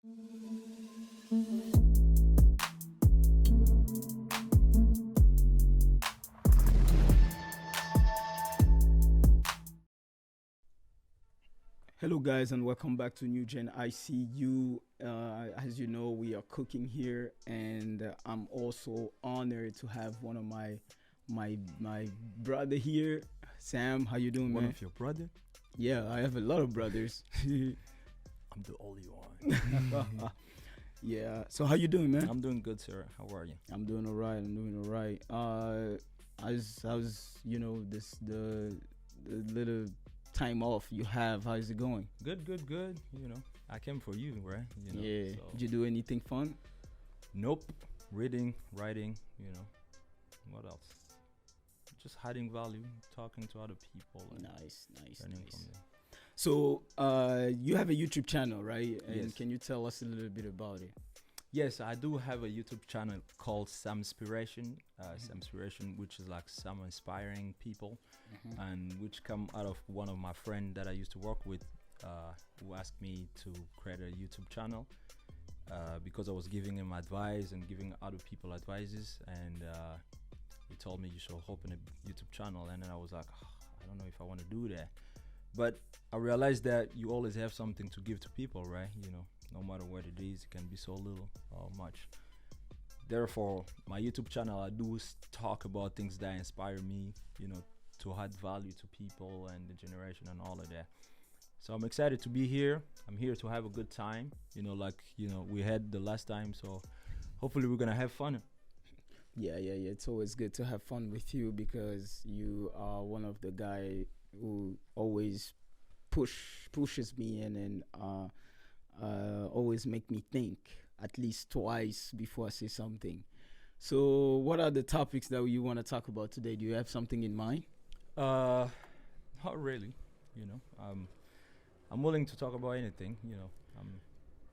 Hello, guys, and welcome back to New Gen ICU. As you know, we are cooking here, and I'm also honored to have one of my brother here, Sam. How you doing, One man? of your brother? Yeah, I have a lot of brothers. I'm the only one. Yeah. So how you doing, man? I'm doing good, sir. How are you? I'm doing all right. I'm doing all right. How's this the little time off you have? How's it going? Good, good, good. I came for you, right? Yeah. So. Did you do anything fun? Nope. Reading, writing, What else? Just hiding value, talking to other people. Nice. Learning from them. So, you have a YouTube channel, right? And Yes. can you tell us a little bit about it? Yes, I do have a YouTube channel called Samspiration. Samspiration, which is like some inspiring people, and which come out of one of my friend that I used to work with, who asked me to create a YouTube channel because I was giving him advice and giving other people advices, and he told me you should open a YouTube channel, and then I was like, I don't know if I want to do that, but I realized that you always have something to give to people, right? No matter what it is, it can be so little or much. Therefore, my YouTube channel, I do talk about things that inspire me, to add value to people and the generation and all of that. So I'm excited to be here. I'm here to have a good time, we had the last time. So hopefully we're gonna have fun. Yeah. It's always good to have fun with you because you are one of the guy who always pushes me and always make me think at least twice before I say something. So, what are the topics that you want to talk about today? Do you have something in mind? Not really, I'm willing to talk about anything,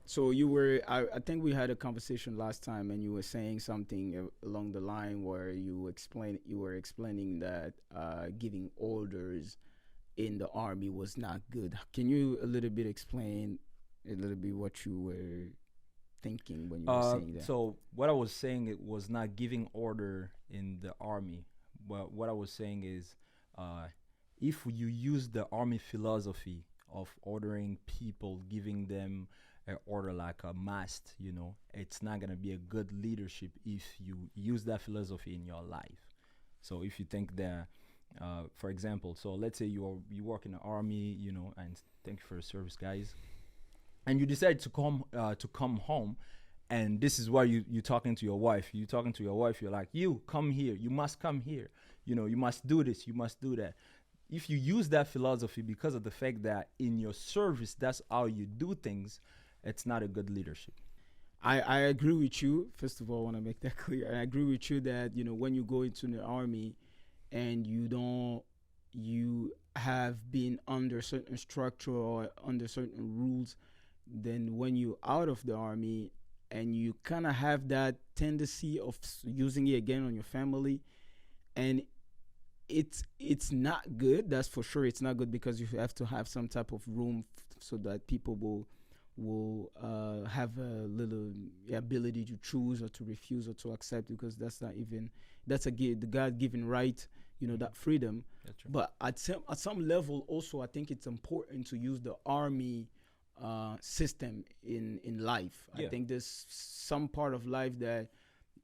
So I think we had a conversation last time, and you were saying something along the line where you were explaining that giving orders in the army was not good. Can you a little bit explain a little bit what you were thinking when you were saying that? So what I was saying, it was not giving order in the army, but what I was saying is, if you use the army philosophy of ordering people, giving them an order like a must, it's not gonna be a good leadership if you use that philosophy in your life. So if you think that, for example, so let's say you work in the army, and thank you for the service, guys, and you decide to come home, and this is why you're talking to your wife. You're like, you come here, you must come here, you must do this, you must do that. If you use that philosophy because of the fact that in your service that's how you do things, it's not a good leadership. I agree with you. First of all, I want to make that clear. I agree with you that when you go into the army and you have been under certain structure or under certain rules, then when you out of the army and you kind of have that tendency of using it again on your family, and it's not good. That's for sure. It's not good because you have to have some type of room so that people will have a little ability to choose or to refuse or to accept, because that's the God given right, that freedom. That's right. But at some level also, I think it's important to use the army system in life. Yeah. I think there's some part of life that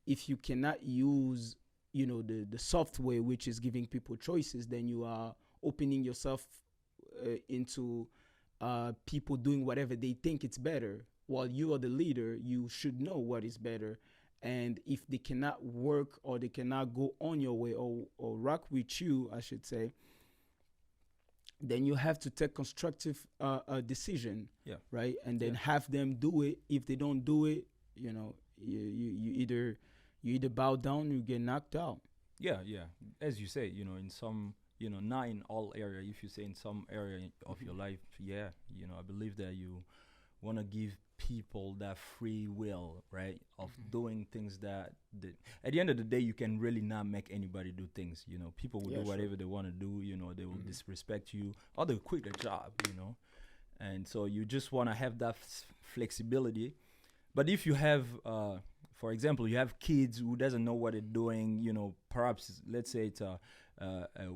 if you cannot use the software which is giving people choices, then you are opening yourself into people doing whatever they think it's better. While you are the leader, you should know what is better. And if they cannot work or they cannot go on your way or rock with you, I should say, then you have to take constructive decision, Yeah. right? And then Yeah. have them do it. If they don't do it, you either bow down or you get knocked out. Yeah. As you say, in some, not in all area. If you say in some area of your life, yeah, I believe that you want to give people that free will, right, of doing things that at the end of the day, you can really not make anybody do things. People will Yeah, do sure. whatever they want to do. They will disrespect you or they'll quit their job. and so you just want to have that flexibility. But if you have, for example, you have kids who doesn't know what they're doing, perhaps let's say it's a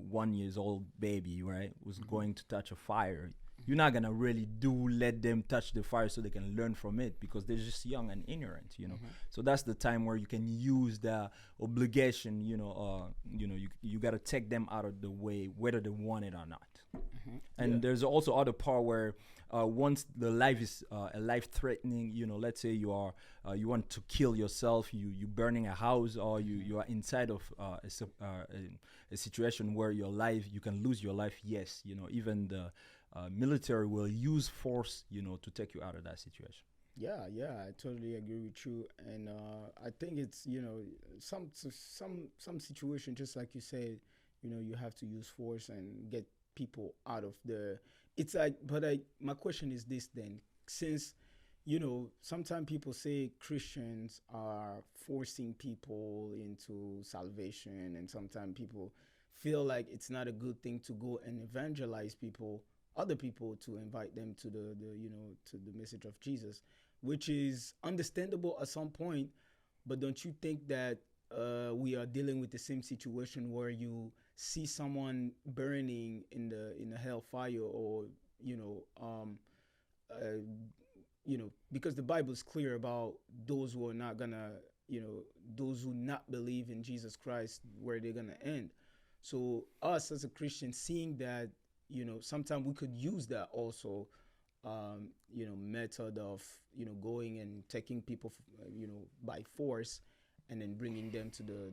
1 years old baby, right, who's going to touch a fire. You're not gonna really let them touch the fire so they can learn from it, because they're just young and ignorant. So that's the time where you can use the obligation. You gotta take them out of the way, whether they want it or not. And there's also other part where once the life is a life threatening, let's say you want to kill yourself, you burning a house, or you are inside of a situation where you can lose your life. Yes, even the military will use force, to take you out of that situation. Yeah, I totally agree with you, and I think it's some situation, just like you said, you have to use force and get people out of the. It's like, but my question is this then, since sometimes people say Christians are forcing people into salvation, and sometimes people feel like it's not a good thing to go and evangelize other people, to invite them to the to the message of Jesus, which is understandable at some point. But don't you think that we are dealing with the same situation where you see someone burning in the hellfire, or because the Bible is clear about those who are not gonna, those who not believe in Jesus Christ, where they're gonna end. So us as a Christian, seeing that, sometimes we could use that also, method of, going and taking people, by force, and then bringing them to the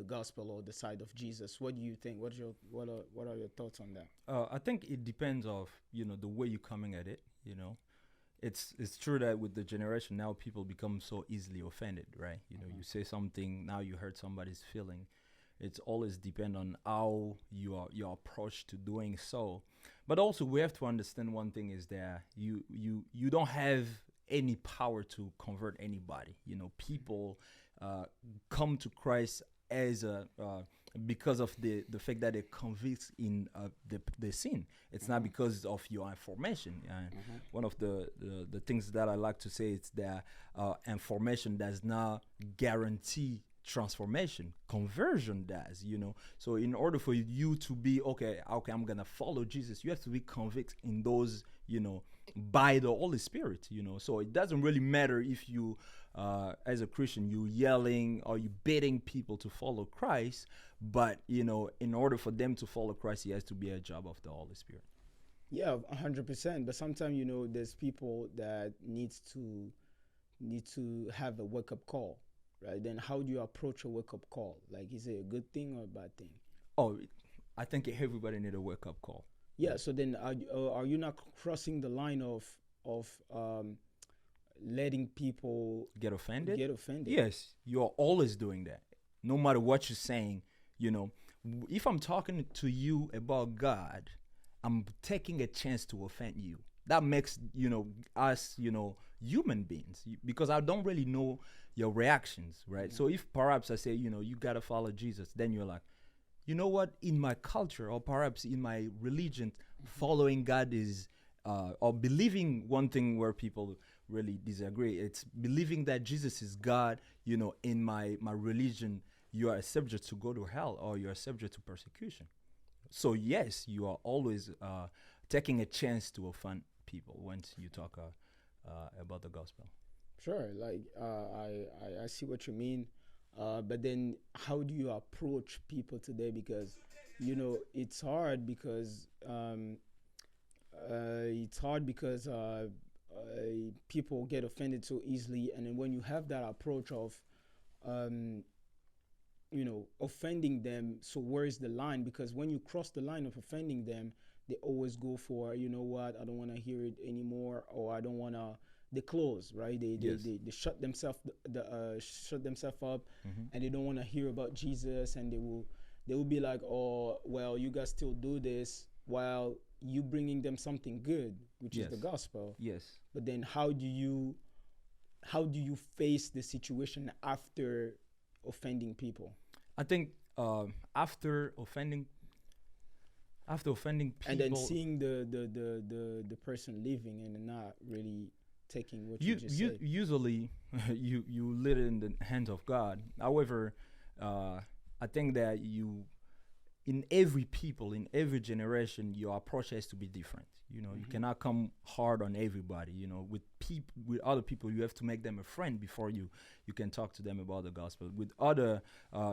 gospel or the side of Jesus. What do you think? What are your thoughts on that? I think it depends of the way you're coming at it. It's true that with the generation now, people become so easily offended, right? You say something, now you hurt somebody's feeling. It's always depend on how your approach to doing so. But also we have to understand one thing is that you don't have any power to convert anybody. People come to Christ as because of the fact that they're convinced in the sin. It's not because of your information. One of the things that I like to say is that information does not guarantee transformation. Conversion does. So in order for you to be okay, I'm gonna follow Jesus, you have to be convinced in those, by the Holy Spirit. So it doesn't really matter if you as a Christian, you yelling or you bidding people to follow Christ, but in order for them to follow Christ, it has to be a job of the Holy Spirit. Yeah, 100%. But sometimes there's people that need to have a wake up call, right? Then how do you approach a wake up call? Like, is it a good thing or a bad thing? Oh, I think everybody need a wake up call. Yeah. So then, are you not crossing the line of letting people get offended? Yes, you're always doing that. No matter what you're saying, if I'm talking to you about God, I'm taking a chance to offend you. That makes, us, human beings, because I don't really know your reactions, right? Mm-hmm. So if perhaps I say, you got to follow Jesus, then you're like, you know what, in my culture or perhaps in my religion, following God is, or believing one thing where people really disagree, it's believing that Jesus is God, in my religion, you are subject to go to hell or you are subject to persecution. So yes, you are always taking a chance to offend people once you talk about the gospel. Sure, like I see what you mean, but then how do you approach people today? Because it's hard because people get offended so easily, and then when you have that approach of offending them, so where's the line? Because when you cross the line of offending them, they always go for, I don't want to hear it anymore, or I don't want to. They close, right? They shut themselves up, mm-hmm. and they don't want to hear about Jesus, and they will be like, oh well, you guys still do this while you bringing them something good, which is the gospel. Yes. But then how do you face the situation after offending people? I think after offending, after offending people, and then seeing the person leaving and not really taking what you just said. usually you lead it in the hands of God. However, I think that in every people, in every generation, your approach has to be different. You cannot come hard on everybody. With other people, you have to make them a friend before you can talk to them about the gospel. With other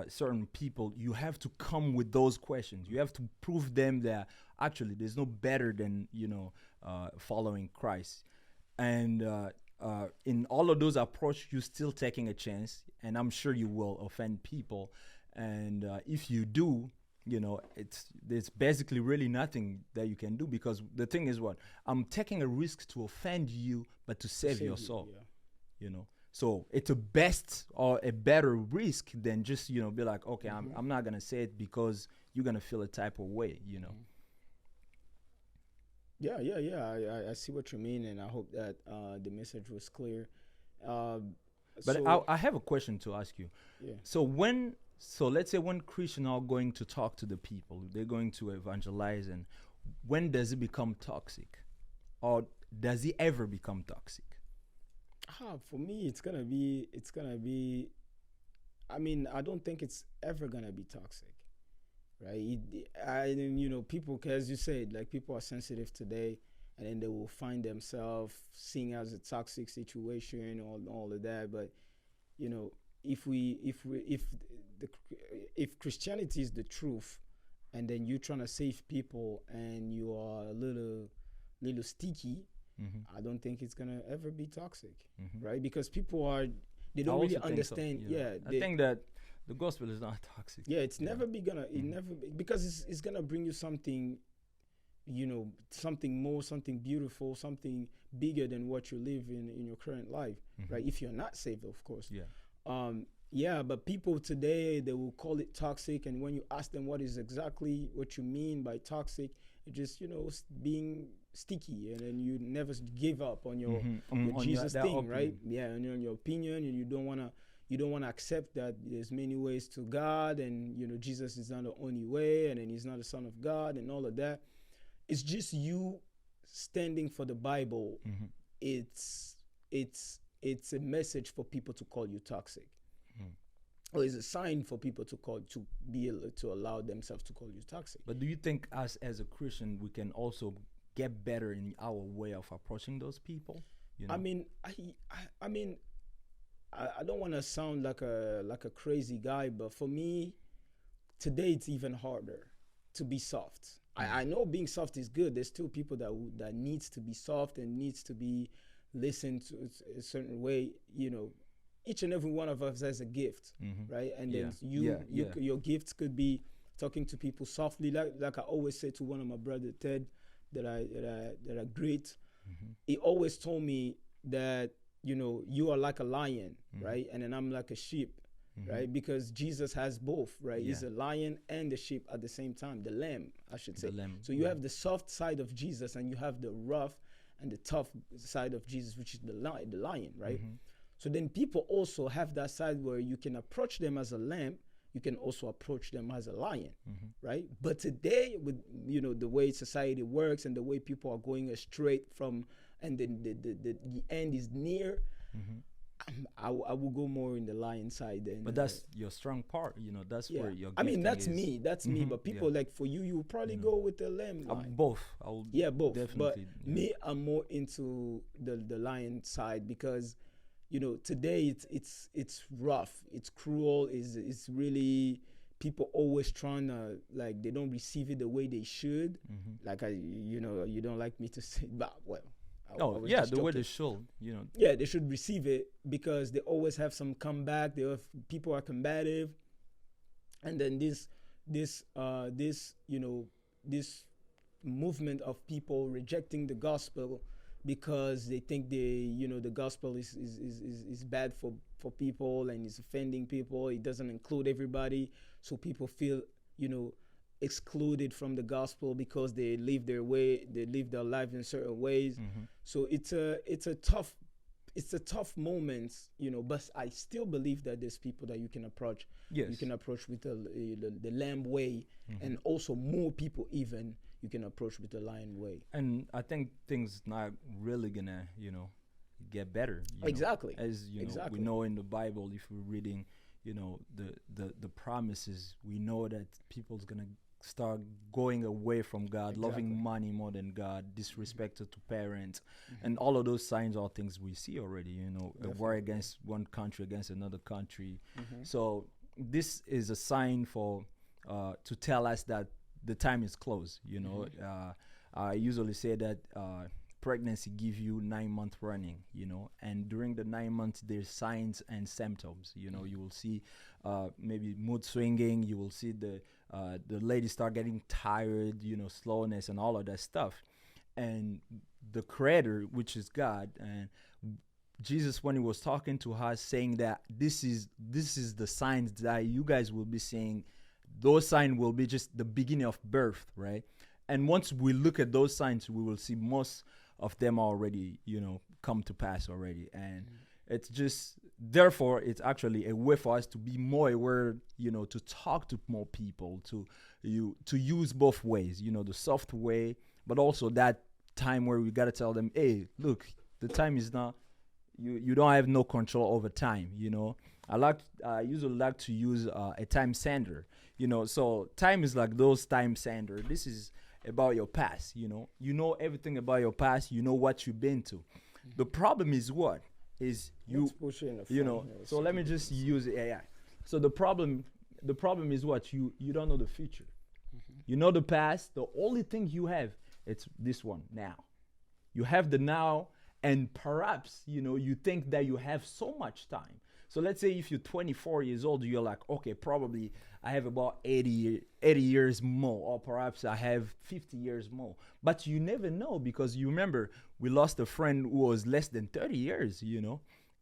certain people, you have to come with those questions. You have to prove them that actually there's no better than following Christ. And in all of those approach, you're still taking a chance, and I'm sure you will offend people. And if you do, there's basically really nothing that you can do, because the thing is, what I'm taking a risk to offend you, but to save your soul. So it's a best or a better risk than just be like, okay, I'm not gonna say it because you're gonna feel a type of way. Yeah. I see what you mean, and I hope that the message was clear. But I have a question to ask you. Yeah. So let's say when Christians are going to talk to the people, they're going to evangelize, and when does it become toxic, or does it ever become toxic? For me, it's gonna be. I mean, I don't think it's ever gonna be toxic, right? People, as you said, like, people are sensitive today, and then they will find themselves seeing as a toxic situation or all of that. But if Christianity is the truth, and then you're trying to save people, and you are a little sticky, I don't think it's gonna ever be toxic, right? Because people they don't really understand. So, I think that the gospel is not toxic. Yeah, it's never be gonna. It never because it's gonna bring you something, something more, something beautiful, something bigger than what you live in your current life, right? If you're not saved, of course. Yeah. But people today, they will call it toxic, and when you ask them what you mean by toxic, it's just being sticky, and then you never give up on your Jesus thing, right? Yeah, and on your opinion, and you don't wanna accept that there's many ways to God, and Jesus is not the only way, and then he's not the Son of God, and all of that. It's just you standing for the Bible. It's a message for people to call you toxic. Or is a sign for people to allow themselves to call you toxic. But do you think us as a Christian, we can also get better in our way of approaching those people? I mean, I don't want to sound like a crazy guy, but for me, today it's even harder to be soft. I know being soft is good. There's still people that needs to be soft and needs to be listened to a certain way. Each and every one of us has a gift, right? And then your gifts could be talking to people softly, like I always say to one of my brother Ted, that I greet. He always told me that you are like a lion, right? And then I'm like a sheep, right? Because Jesus has both, right? He's a lion and the sheep at the same time, the lamb, I should say. So you have the soft side of Jesus, and you have the rough and the tough side of Jesus, which is the lion, right? So then people also have that side where you can approach them as a lamb, you can also approach them as a lion, right? But today, with the way society works and the way people are going straight from, and then the end is near, I will go more in the lion side. But that's your strong part, that's where your that's me. But people, like for you will probably go with the lamb line. Both. Both. Definitely. But me, I'm more into the lion side, because today it's rough, it's cruel, it's really, people always trying to, like, they don't receive it the way they should. Like you don't like me to say, but well. The way they should, Yeah, they should receive it, because they always have some comeback. People are combative, and then this movement of people rejecting the gospel because they think the gospel is bad for people and is offending people. It doesn't include everybody, so people feel excluded from the gospel because they live their life in certain ways. So it's a tough moment, but I still believe that there's people that you can approach. Yes. You can approach with the lamb way, and also more people even you can approach with a lion way. And I think things not really gonna, get better. Exactly. As we Exactly. know in the Bible, if we're reading, the promises, we know that people's gonna start going away from God, loving Exactly. money more than God, disrespected to parents, Mhm. and all of those signs are things we see already. A war Definitely. against one country against another country. Mhm. So this is a sign for to tell us that the time is close. I usually say that pregnancy give you 9 month running. And during the 9 months there's signs and symptoms. You will see maybe mood swinging. You will see the lady start getting tired. Slowness and all of that stuff. And the Creator, which is God, and Jesus, when he was talking to us, saying that this is the signs that you guys will be seeing. Those signs will be just the beginning of birth, right? And once we look at those signs, we will see most of them already, come to pass already. And it's just therefore it's actually a way for us to be more aware, to talk to more people, to use both ways, the soft way, but also that time where we gotta tell them, hey, look, the time is not. You don't have no control over time. I usually like to use a time sander. So time is like those time sander. This is about your past. You know everything about your past. You know what you've been to. The problem is what is you. Let's push in the You front know. here So let me people just can see. use AI. So the problem is what you don't know the future. You know the past. The only thing you have, it's this one now. You have the now, and perhaps you think that you have so much time. So let's say if you're 24 years old, you're like, okay, probably I have about 80 years more, or perhaps I have 50 years more. But you never know, because you remember we lost a friend who was less than 30 years.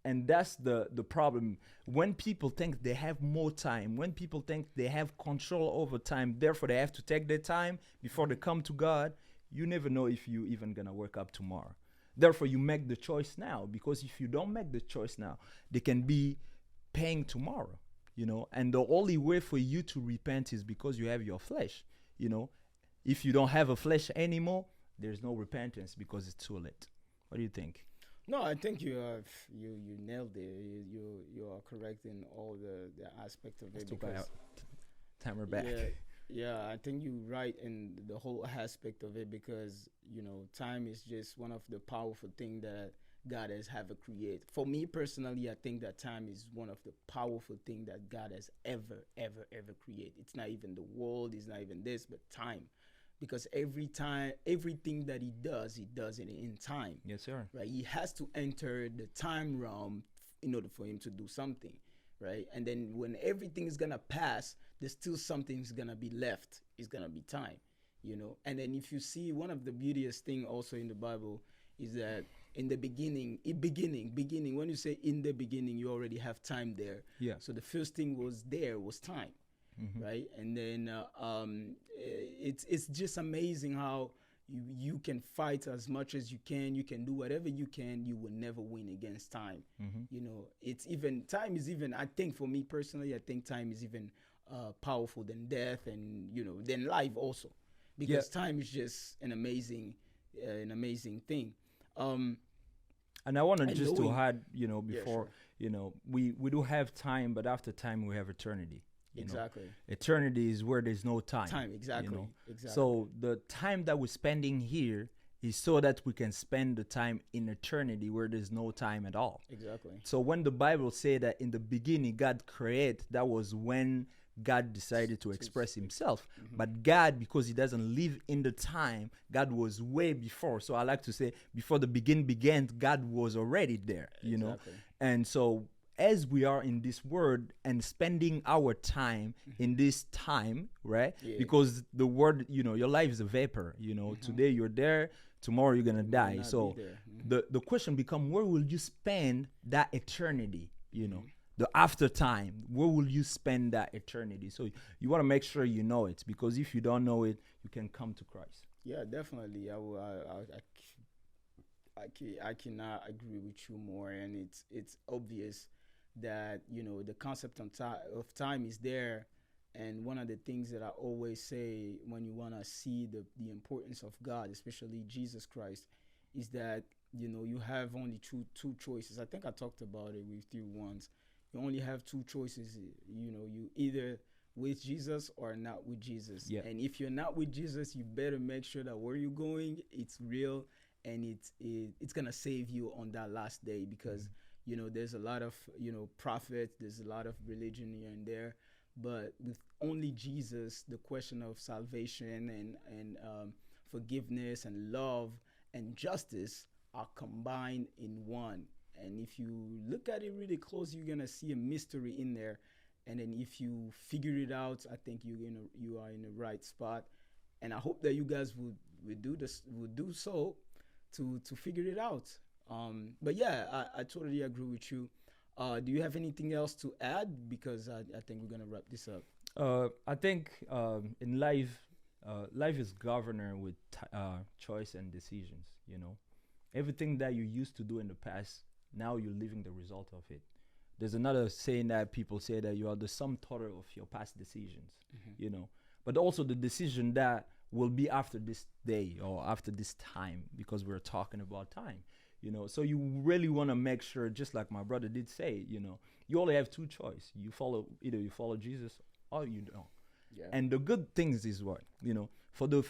And that's the problem. When people think they have more time, when people think they have control over time, therefore they have to take their time before they come to God, you never know if you even gonna wake up tomorrow. Therefore, you make the choice now, because if you don't make the choice now, they can be paying tomorrow. And the only way for you to repent is because you have your flesh. You know, if you don't have a flesh anymore, there's no repentance because it's too late. What do you think? No, I think you nailed it. You are correct in all the aspect of Let's it talk about because timer back. yeah, I think you're right in the whole aspect of it because time is just one of the powerful thing that God has ever created. For me personally, I think that time is one of the powerful thing that God has ever created. It's not even the world, it's not even this, but time. Because every time, everything that he does it in time, Yes, sir. right? He has to enter the time realm in order for him to do something, right? And then when everything is gonna pass, there's still something's gonna be left. It's gonna be time. And then if you see one of the beautiest thing also in the Bible is that in the beginning, when you say in the beginning, you already have time there. Yeah. So the first thing was time, right? And then it's just amazing how you can fight as much as you can. You can do whatever you can. You will never win against time. It's even time is even. I think for me personally, I think time is even powerful than death and than life also, because time is just an amazing thing. Um, And I want to and just to knowing, add, yeah, before, sure, we do have time, but after time we have eternity. exactly. Eternity is where there's no time. Time, exactly, exactly. So the time that we're spending here is so that we can spend the time in eternity where there's no time at all. Exactly. So when the Bible say that in the beginning God created, that was when God decided to express himself. But God, because he doesn't live in the time, God was way before. So I like to say before the began, God was already there, Exactly. And so as we are in this world and spending our time in this time, right? Yeah. Because the word, your life is a vapor, today you're there, tomorrow you're going to die. not So be there. the question becomes, where will you spend that eternity, the after time? Where will you spend that eternity? So you want to make sure you know it, because if you don't know it, you can come to Christ. Yeah, definitely. I cannot agree with you more, and it's obvious that the concept of time is there, And one of the things that I always say when you want to see the importance of God, especially Jesus Christ, is that, you know, you have only two choices. I think I talked about it with you once. You only have two choices. You know, you either with Jesus or not with Jesus. Yeah. And if you're not with Jesus, you better make sure that where you're going, it's real, and it's gonna save you on that last day. Because you know, there's a lot of, you know, prophets, there's a lot of religion here and there, but with only Jesus, the question of salvation and forgiveness and love and justice are combined in one. And if you look at it really close, you're gonna see a mystery in there. And then if you figure it out, I think you are in the right spot. And I hope that you guys would do so to figure it out. But yeah, I totally agree with you. Do you have anything else to add? Because I think we're gonna wrap this up. I think in life, life is governed with choice and decisions. You know, everything that you used to do in the past, now you're living the result of it. There's another saying that people say that you are the sum total of your past decisions. You know, but also the decision that will be after this day or after this time, because we're talking about time. You know, so you really want to make sure, just like my brother did say, you know, you only have two choices. Either you follow Jesus or you don't. Yeah. And the good things is what, you know, for the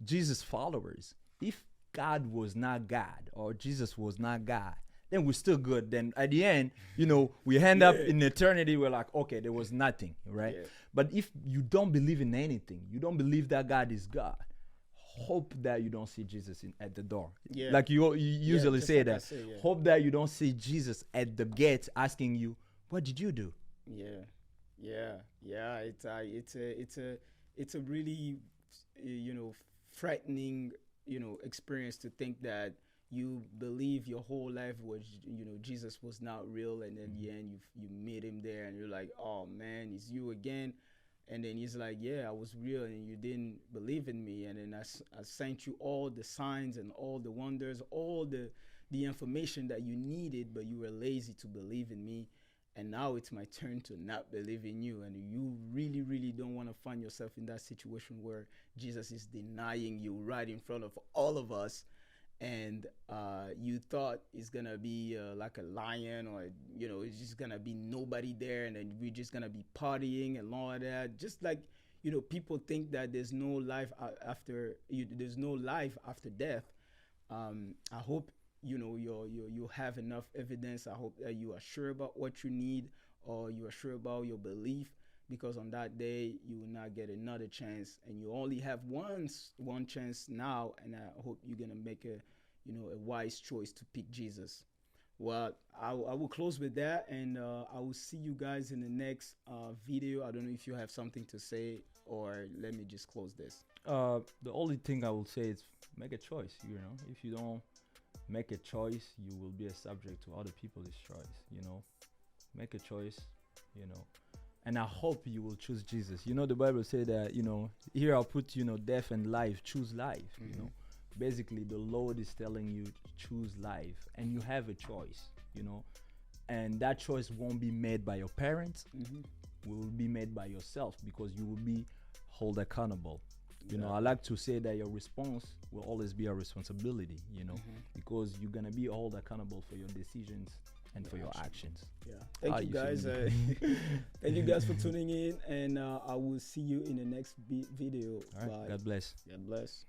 Jesus followers, if God was not God or Jesus was not God, then we're still good. Then at the end, you know, we end up in eternity. We're like, okay, there was nothing, right? Yeah. But if you don't believe in anything, you don't believe that God is God, hope that you don't see Jesus at the door. Yeah. Like you usually say that. Hope that you don't see Jesus at the gate asking you, what did you do? Yeah. It's a really, you know, frightening, you know, experience to think that you believe your whole life was, you know, Jesus was not real, and in the end you meet him there and you're like, oh man, it's you again. And then he's like, yeah, I was real and you didn't believe in me. And then I sent you all the signs and all the wonders, all the information that you needed, but you were lazy to believe in me. And now it's my turn to not believe in you. And you really, really don't want to find yourself in that situation where Jesus is denying you right in front of all of us. And you thought it's going to be like a lion, or, you know, it's just going to be nobody there, and then we're just going to be partying and all of that. Just like, you know, people think that there's no life there's no life after death. I hope, you know, you have enough evidence. I hope that you are sure about what you need, or you are sure about your belief, because on that day you will not get another chance, and you only have one chance now. And I hope you're gonna make a wise choice to pick Jesus. Well, I will close with that, and I will see you guys in the next video. I don't know if you have something to say, or let me just close this. The only thing I will say is make a choice. You know, if you don't make a choice, you will be a subject to other people's choice. You know, make a choice. You know. And I hope you will choose Jesus. You know, the Bible says that, you know, here I'll put, you know, death and life. Choose life, you know. Basically, the Lord is telling you to choose life. And you have a choice, you know. And that choice won't be made by your parents. Will be made by yourself, because you will be held accountable. You know, I like to say that your response will always be a responsibility, you know, because you're going to be held accountable for your decisions and for your actions. Yeah. Thank you guys. Thank you guys for tuning in, and I will see you in the next video. All right. Bye. God bless. God bless.